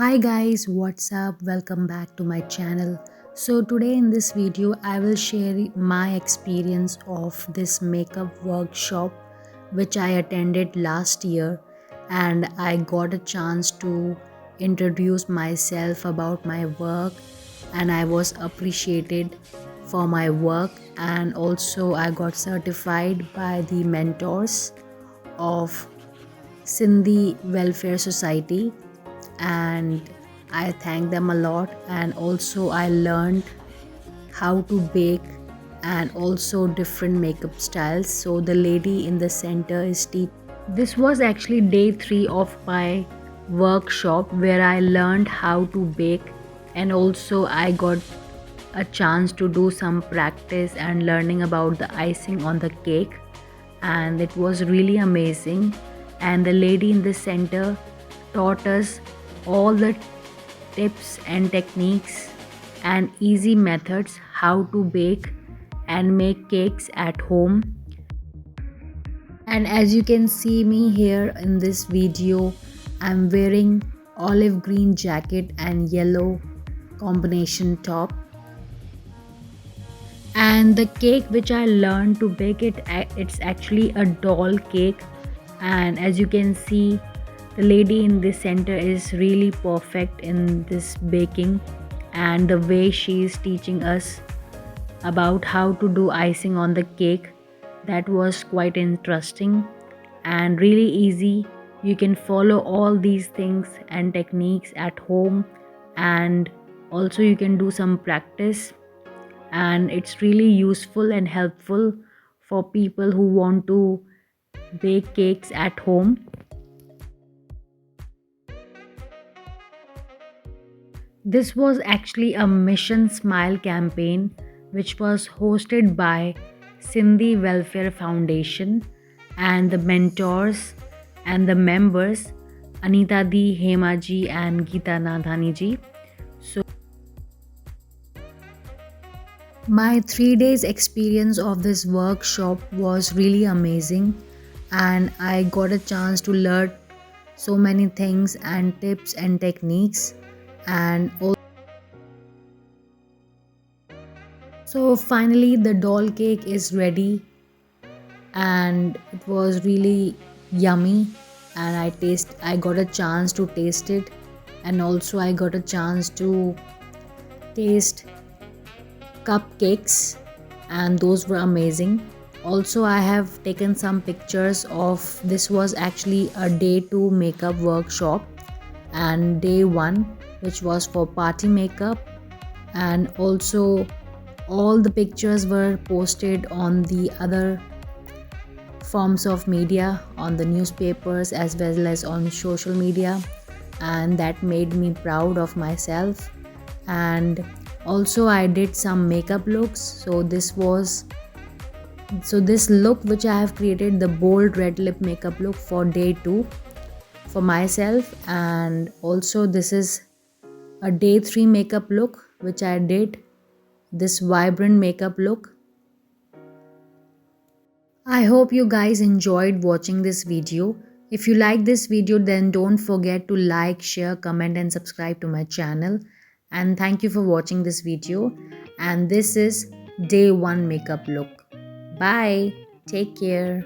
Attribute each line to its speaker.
Speaker 1: Hi guys, what's up? Welcome back to my channel. So today in this video I will share my experience of this makeup workshop which I attended last year, and I got a chance to introduce myself about my work, and I was appreciated for my work, and also I got certified by the mentors of Sindhi Welfare Society, and I thank them a lot. And also I learned how to bake and also different makeup styles. So the lady in the center is teaching. This was actually day 3 of my workshop where I learned how to bake, and also I got a chance to do some practice and learning about the icing on the cake, and it was really amazing. And the lady in the center taught us all the tips and techniques and easy methods how to bake and make cakes at home. And as you can see me here in this video, I'm wearing olive green jacket and yellow combination top. And the cake which I learned to bake it's actually a doll cake. And as you can see, the lady in the center is really perfect in this baking, and the way she is teaching us about how to do icing on the cake, that was quite interesting and really easy. You can follow all these things and techniques at home, and also you can do some practice, and it's really useful and helpful for people who want to bake cakes at home. This was actually a Mission Smile campaign which was hosted by Sindhi Welfare Foundation, and the mentors and the members Anita Di, Hema ji and Geeta Nadhani ji. So my 3 days experience of this workshop was really amazing, and I got a chance to learn so many things and tips and techniques. And so finally the doll cake is ready, and it was really yummy, and I got a chance to taste it, and also I got a chance to taste cupcakes, and those were amazing. Also I have taken some pictures of this. Was actually a day 2 makeup workshop, and day 1 which was for party makeup, and also all the pictures were posted on the other forms of media, on the newspapers as well as on social media, and that made me proud of myself. And also I did some makeup looks. So this look which I have created, the bold red lip makeup look for day 2 for myself, and also this is a day 3 makeup look which I did, this vibrant makeup look. I hope you guys enjoyed watching this video. If you like this video, then don't forget to like, share, comment and subscribe to my channel. And thank you for watching this video. And this is day 1 makeup look. Bye. Take care.